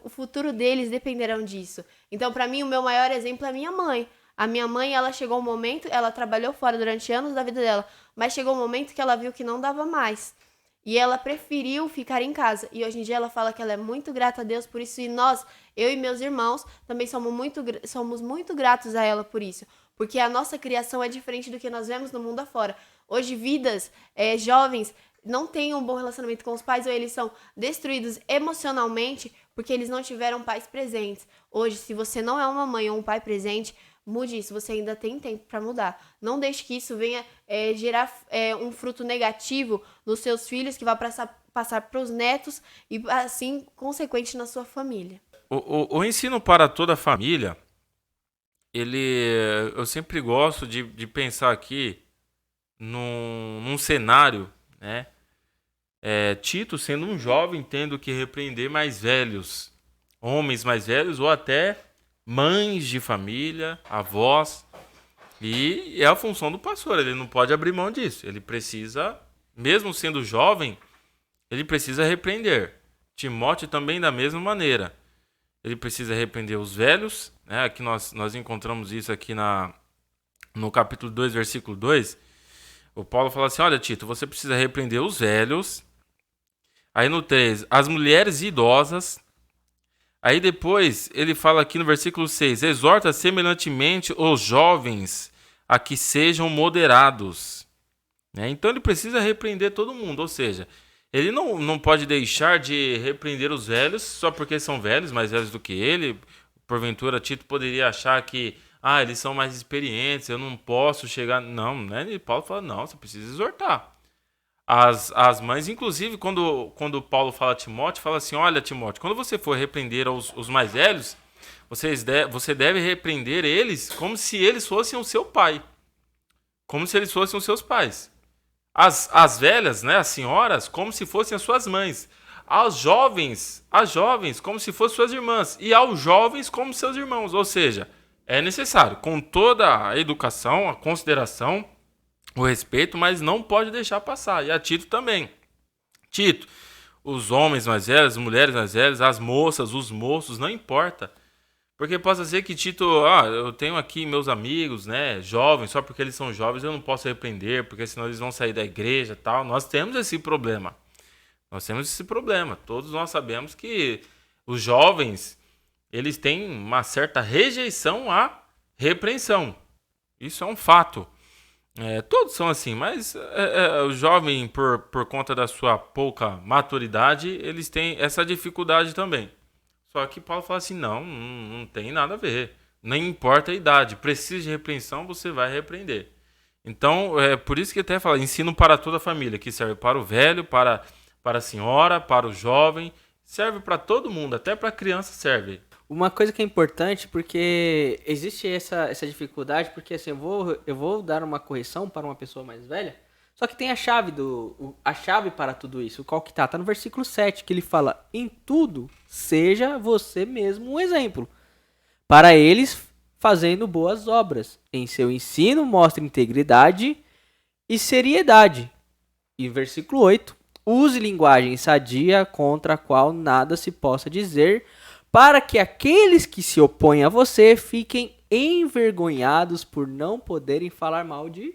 o futuro deles dependerão disso. Então, pra mim, o meu maior exemplo é a minha mãe. A minha mãe, ela chegou um momento, ela trabalhou fora durante anos da vida dela, mas chegou um momento que ela viu que não dava mais. E ela preferiu ficar em casa. E hoje em dia ela fala que ela é muito grata a Deus por isso. E nós, eu e meus irmãos, também somos muito gratos a ela por isso. Porque a nossa criação é diferente do que nós vemos no mundo afora. Hoje, jovens, não têm um bom relacionamento com os pais ou eles são destruídos emocionalmente porque eles não tiveram pais presentes. Hoje, se você não é uma mãe ou um pai presente, mude isso, você ainda tem tempo para mudar. Não deixe que isso venha gerar um fruto negativo nos seus filhos, que vai passar para os netos e, assim, consequente na sua família. O ensino para toda a família, eu sempre gosto de pensar aqui num cenário, né? Tito sendo um jovem tendo que repreender mais velhos, homens mais velhos ou até mães de família, avós, e é a função do pastor, ele não pode abrir mão disso, ele precisa, mesmo sendo jovem, ele precisa repreender. Timóteo também da mesma maneira, ele precisa repreender os velhos, né? Aqui nós encontramos isso aqui no capítulo 2, versículo 2, o Paulo fala assim, olha Tito, você precisa repreender os velhos, aí no 3, as mulheres idosas. Aí depois ele fala aqui no versículo 6, exorta semelhantemente os jovens a que sejam moderados. Né? Então ele precisa repreender todo mundo, ou seja, ele não pode deixar de repreender os velhos só porque são velhos, mais velhos do que ele. Porventura Tito poderia achar que eles são mais experientes, eu não posso chegar... Não, né? E Paulo fala, não, você precisa exortar. As mães, inclusive, quando Paulo fala a Timóteo, fala assim, olha Timóteo, quando você for repreender os mais velhos, você deve repreender eles como se eles fossem o seu pai. Como se eles fossem os seus pais. As velhas, né, as senhoras, como se fossem as suas mães. As jovens, como se fossem suas irmãs. E aos jovens, como seus irmãos. Ou seja, é necessário, com toda a educação, a consideração, o respeito, mas não pode deixar passar. E a Tito também. Tito, os homens mais velhos, as mulheres mais velhas, as moças, os moços, não importa. Porque possa ser que Tito, eu tenho aqui meus amigos, né, jovens, só porque eles são jovens eu não posso repreender, porque senão eles vão sair da igreja e tal. Nós temos esse problema. Todos nós sabemos que os jovens, eles têm uma certa rejeição à repreensão. Isso é um fato. Todos são assim, mas o jovem, por conta da sua pouca maturidade, eles têm essa dificuldade também. Só que Paulo fala assim, não tem nada a ver. Nem importa a idade, precisa de repreensão, você vai repreender. Então, é por isso que até fala, ensino para toda a família, que serve para o velho, para a senhora, para o jovem, serve para todo mundo, até para a criança serve. Uma coisa que é importante, porque existe essa dificuldade, porque assim, eu vou dar uma correção para uma pessoa mais velha, só que tem a chave para tudo isso. Qual que tá? Tá no versículo 7, que ele fala, em tudo, seja você mesmo um exemplo, para eles fazendo boas obras. Em seu ensino, mostre integridade e seriedade. E versículo 8, use linguagem sadia contra a qual nada se possa dizer, para que aqueles que se opõem a você fiquem envergonhados por não poderem falar mal de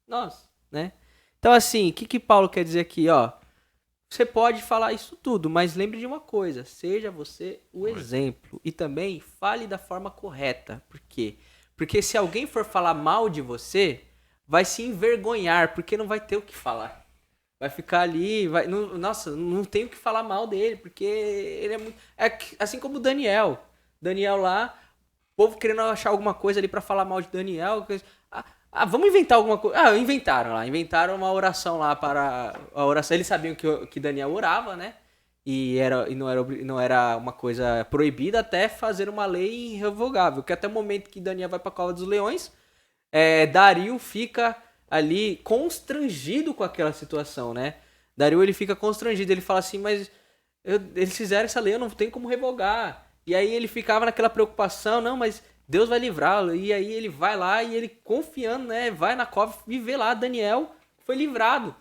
nós, né? Então, assim, o que Paulo quer dizer aqui, ó? Você pode falar isso tudo, mas lembre de uma coisa, seja você o exemplo. E também fale da forma correta. Por quê? Porque se alguém for falar mal de você, vai se envergonhar, porque não vai ter o que falar. Vai ficar ali, não tem o que falar mal dele, porque ele é muito... assim como o Daniel. Daniel lá, o povo querendo achar alguma coisa ali pra falar mal de Daniel. Vamos inventar alguma coisa. Inventaram uma oração lá para... A oração, eles sabiam que Daniel orava, né? E não era uma coisa proibida até fazer uma lei irrevogável. Que até o momento que Daniel vai pra Cova dos Leões, Dario fica... ali constrangido com aquela situação, né? Dario, ele fica constrangido, ele fala assim, mas eles fizeram essa lei, eu não tenho como revogar. E aí ele ficava naquela preocupação, não, mas Deus vai livrá-lo. E aí ele vai lá e ele confiando, né? Vai na cova e vê lá, Daniel foi livrado.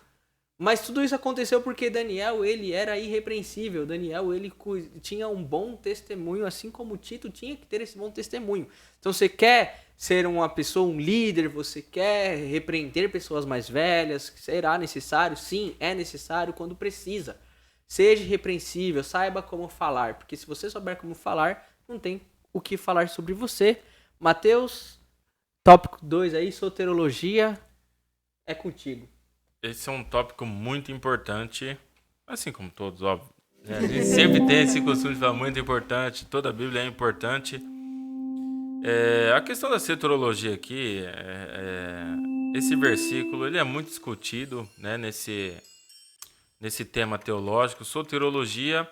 Mas tudo isso aconteceu porque Daniel, ele era irrepreensível. Daniel, ele tinha um bom testemunho, assim como Tito tinha que ter esse bom testemunho. Então você quer ser uma pessoa, um líder, você quer repreender pessoas mais velhas, será necessário? Sim, é necessário quando precisa. Seja irrepreensível, saiba como falar, porque se você souber como falar, não tem o que falar sobre você. Mateus, tópico 2 aí, soterologia, é contigo. Esse é um tópico muito importante, assim como todos, óbvio. A gente sempre tem esse costume de falar muito importante, toda a Bíblia é importante. A questão da soterologia aqui, esse versículo, ele é muito discutido, né, nesse tema teológico. Soterologia,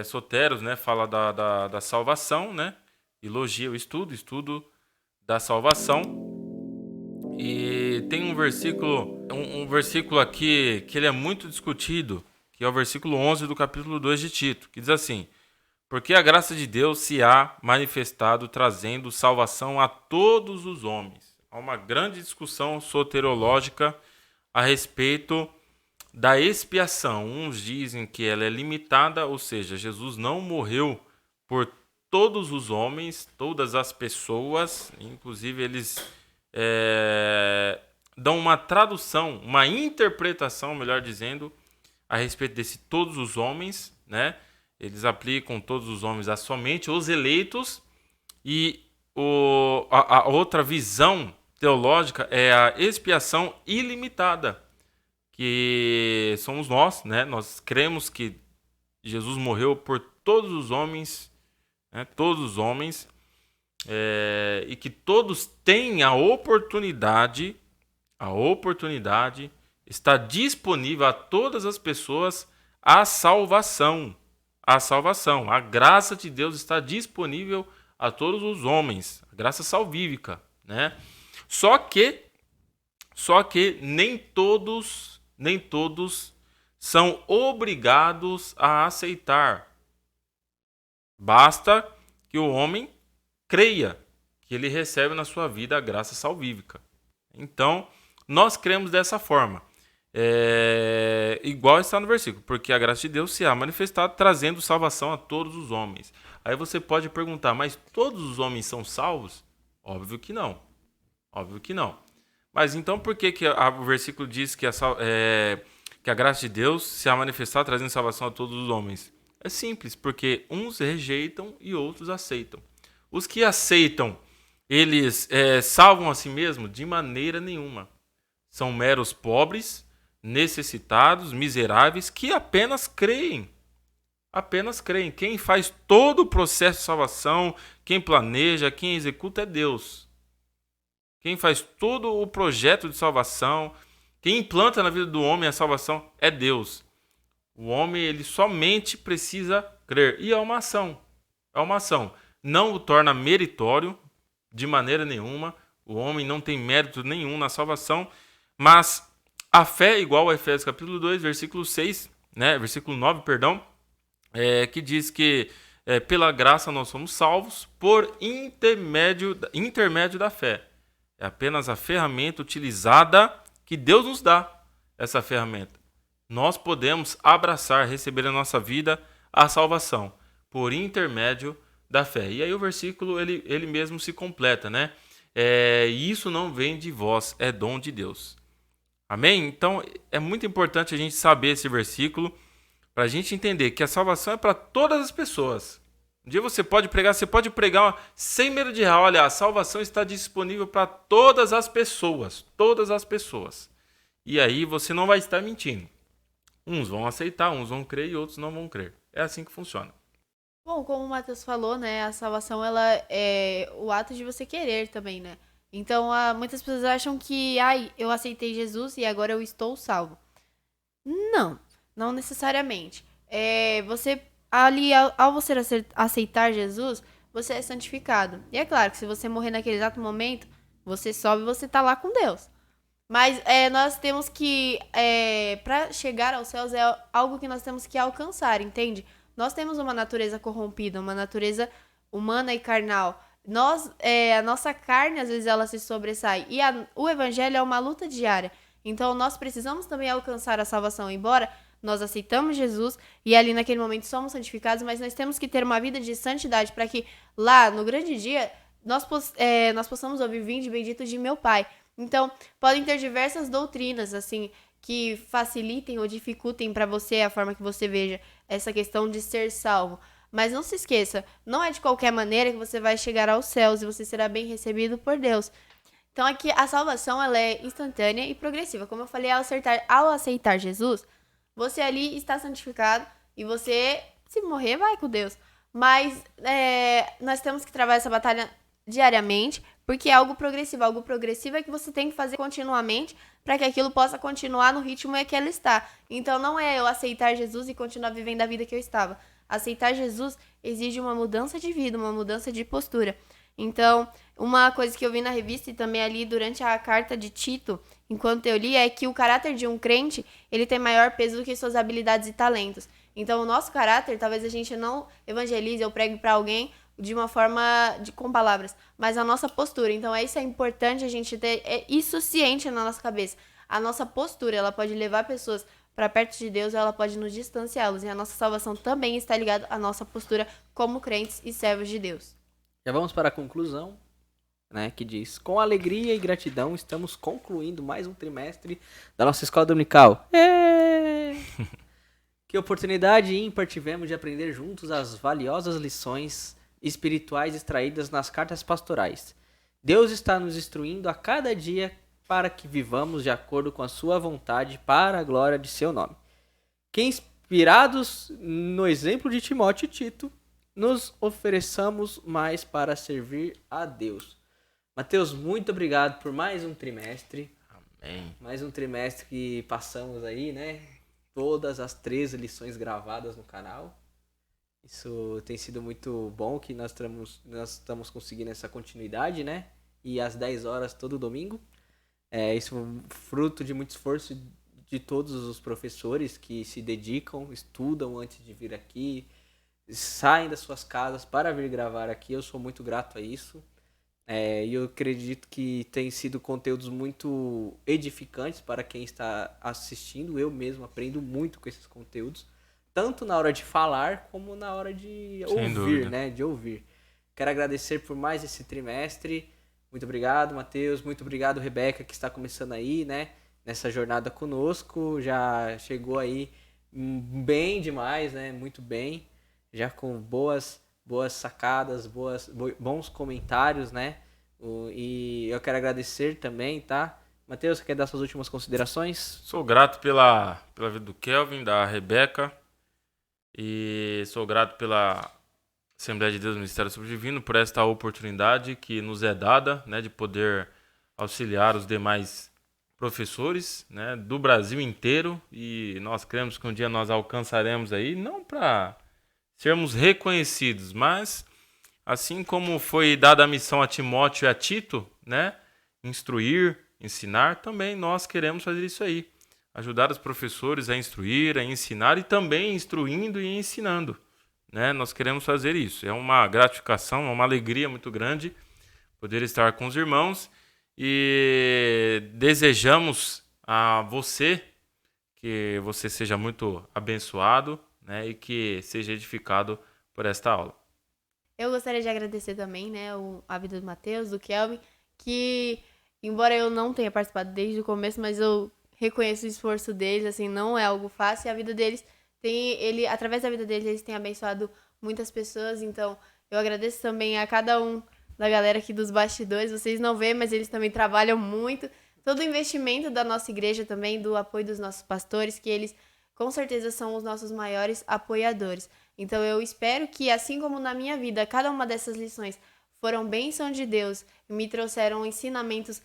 soteros, né, fala da salvação, né, e logia, o estudo da salvação. E tem um versículo aqui que ele é muito discutido, que é o versículo 11 do capítulo 2 de Tito, que diz assim: porque a graça de Deus se há manifestado trazendo salvação a todos os homens. Há uma grande discussão soterológica a respeito da expiação. Uns dizem que ela é limitada, ou seja, Jesus não morreu por todos os homens, todas as pessoas, inclusive eles dão uma tradução, uma interpretação, melhor dizendo, a respeito desse todos os homens, né? Eles aplicam todos os homens a somente os eleitos, e a outra visão teológica é a expiação ilimitada, que somos nós, né? Nós cremos que Jesus morreu por todos os homens, né? Todos os homens, e que todos têm a oportunidade, está disponível a todas as pessoas a salvação. A graça de Deus está disponível a todos os homens, a graça salvífica, né? Só que nem todos são obrigados a aceitar. Basta que o homem creia que ele recebe na sua vida a graça salvífica. Então, nós cremos dessa forma. Igual está no versículo, porque a graça de Deus se há manifestado trazendo salvação a todos os homens. Aí você pode perguntar, mas todos os homens são salvos? Óbvio que não. Mas então por que o versículo diz que a graça de Deus se há manifestado trazendo salvação a todos os homens? É simples, porque uns rejeitam e outros aceitam. Os que aceitam, eles salvam a si mesmos? De maneira nenhuma. São meros pobres, necessitados, miseráveis, que apenas creem. Quem faz todo o processo de salvação, quem planeja, quem executa é Deus. Quem faz todo o projeto de salvação, quem implanta na vida do homem a salvação é Deus. O homem, ele somente precisa crer. E é uma ação. Não o torna meritório de maneira nenhuma. O homem não tem mérito nenhum na salvação. Mas a fé, igual a Efésios capítulo 2, versículo 6, né, versículo 9, perdão, que diz que pela graça nós somos salvos por intermédio da fé. É apenas a ferramenta utilizada que Deus nos dá, essa ferramenta. Nós podemos abraçar, receber na nossa vida a salvação por intermédio da fé. E aí o versículo, ele mesmo se completa, né? Isso não vem de vós, é dom de Deus. Amém? Então, é muito importante a gente saber esse versículo para a gente entender que a salvação é para todas as pessoas. Um dia você pode pregar sem medo de errar. Olha, a salvação está disponível para todas as pessoas. E aí você não vai estar mentindo. Uns vão aceitar, uns vão crer e outros não vão crer. É assim que funciona. Bom, como o Matheus falou, né, a salvação, ela é o ato de você querer também, né? Então, muitas pessoas acham que, eu aceitei Jesus e agora eu estou salvo. Não necessariamente. Você, ali, ao você aceitar Jesus, você é santificado. E é claro que se você morrer naquele exato momento, você sobe e você tá lá com Deus. Mas nós temos que, para chegar aos céus, é algo que nós temos que alcançar, entende? Nós temos uma natureza corrompida, uma natureza humana e carnal. A nossa carne, às vezes, ela se sobressai. E o evangelho é uma luta diária. Então, nós precisamos também alcançar a salvação. Embora nós aceitamos Jesus e ali naquele momento somos santificados, mas nós temos que ter uma vida de santidade para que lá, no grande dia, nós possamos ouvir: vinde bendito de meu Pai. Então, podem ter diversas doutrinas, assim, que facilitem ou dificultem para você a forma que você veja essa questão de ser salvo. Mas não se esqueça, não é de qualquer maneira que você vai chegar aos céus e você será bem recebido por Deus. Então, aqui a salvação ela é instantânea e progressiva. Como eu falei, ao aceitar Jesus, você ali está santificado e você, se morrer, vai com Deus. Mas nós temos que travar essa batalha diariamente, porque é algo progressivo. Algo progressivo é que você tem que fazer continuamente para que aquilo possa continuar no ritmo que ela está. Então, não é eu aceitar Jesus e continuar vivendo a vida que eu estava. Aceitar Jesus exige uma mudança de vida, uma mudança de postura. Então, uma coisa que eu vi na revista e também ali durante a carta de Tito, enquanto eu li, é que o caráter de um crente, ele tem maior peso do que suas habilidades e talentos. Então, o nosso caráter, talvez a gente não evangelize ou pregue para alguém de uma forma com palavras, mas a nossa postura. Então, isso é importante a gente ter isso ciente na nossa cabeça. A nossa postura, ela pode levar pessoas para perto de Deus, ou ela pode nos distanciá-los. E a nossa salvação também está ligada à nossa postura como crentes e servos de Deus. Já vamos para a conclusão, né, que diz: com alegria e gratidão estamos concluindo mais um trimestre da nossa escola dominical. Que oportunidade ímpar tivemos de aprender juntos as valiosas lições espirituais extraídas nas cartas pastorais. Deus está nos instruindo a cada dia para que vivamos de acordo com a sua vontade para a glória de seu nome. Que, inspirados no exemplo de Timóteo e Tito, nos ofereçamos mais para servir a Deus. Mateus, muito obrigado por mais um trimestre. Amém. Mais um trimestre que passamos aí, né? Todas as 13 lições gravadas no canal. Isso tem sido muito bom, que nós estamos conseguindo essa continuidade, né? E às 10 horas todo domingo. Isso é fruto de muito esforço de todos os professores que se dedicam, estudam antes de vir aqui, saem das suas casas para vir gravar aqui. Eu sou muito grato a isso. E eu acredito que tem sido conteúdos muito edificantes para quem está assistindo. Eu mesmo aprendo muito com esses conteúdos, tanto na hora de falar como na hora de ouvir, né? De ouvir. Quero agradecer por mais esse trimestre. Muito obrigado, Mateus. Muito obrigado, Rebeca, que está começando aí, né? Nessa jornada conosco. Já chegou aí bem demais, né? Muito bem. Já com boas sacadas, bons comentários, né? E eu quero agradecer também, tá? Mateus, você quer dar suas últimas considerações? Sou grato pela vida do Kelvin, da Rebeca. E sou grato pela Assembleia de Deus do Ministério Subdivino por esta oportunidade que nos é dada, né, de poder auxiliar os demais professores, né, do Brasil inteiro. E nós cremos que um dia nós alcançaremos aí, não para sermos reconhecidos, mas assim como foi dada a missão a Timóteo e a Tito, né, instruir, ensinar, também nós queremos fazer isso aí. Ajudar os professores a instruir, a ensinar e também instruindo e ensinando, né? Nós queremos fazer isso. É uma gratificação, é uma alegria muito grande poder estar com os irmãos e desejamos a você que você seja muito abençoado, né? E que seja edificado por esta aula. Eu gostaria de agradecer também, né, a vida do Mateus, do Kelvin, que embora eu não tenha participado desde o começo, mas eu reconheço o esforço deles, assim, não é algo fácil. E a vida deles através da vida deles, eles têm abençoado muitas pessoas. Então, eu agradeço também a cada um da galera aqui dos bastidores. Vocês não veem, mas eles também trabalham muito. Todo o investimento da nossa igreja também, do apoio dos nossos pastores, que eles, com certeza, são os nossos maiores apoiadores. Então, eu espero que, assim como na minha vida, cada uma dessas lições foram bênção de Deus e me trouxeram ensinamentos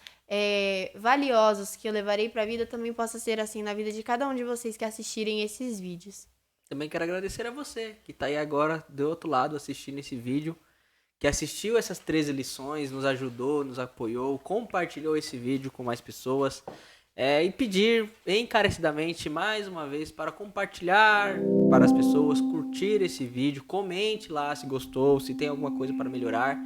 valiosos que eu levarei para a vida, também possa ser assim na vida de cada um de vocês que assistirem esses vídeos. Também quero agradecer a você que está aí agora do outro lado assistindo esse vídeo. que assistiu essas 13 lições, nos ajudou, nos apoiou, compartilhou esse vídeo com mais pessoas. E pedir encarecidamente mais uma vez para compartilhar para as pessoas, curtir esse vídeo, comente lá se gostou, se tem alguma coisa para melhorar.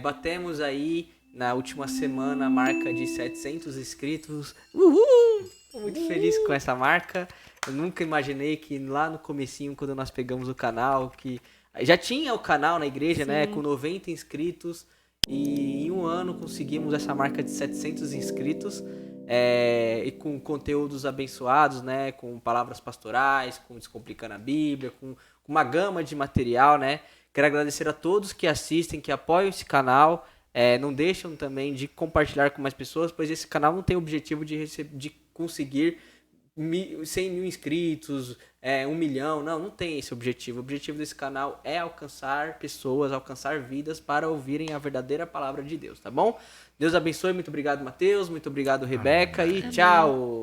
Batemos aí na última semana a marca de 700 inscritos. Uhul! Tô muito feliz com essa marca. Eu nunca imaginei que lá no comecinho, quando nós pegamos o canal, que já tinha o canal na igreja, Sim. né, com 90 inscritos, e em um ano conseguimos essa marca de 700 inscritos. E com conteúdos abençoados, né, com palavras pastorais, com Descomplicando a Bíblia, com uma gama de material, né. Quero agradecer a todos que assistem, que apoiam esse canal, não deixam também de compartilhar com mais pessoas, pois esse canal não tem o objetivo de conseguir 100 mil inscritos, 1 milhão, não tem esse objetivo. O objetivo desse canal é alcançar pessoas, alcançar vidas para ouvirem a verdadeira palavra de Deus, tá bom? Deus abençoe, muito obrigado, Mateus, muito obrigado, Rebeca, e tchau!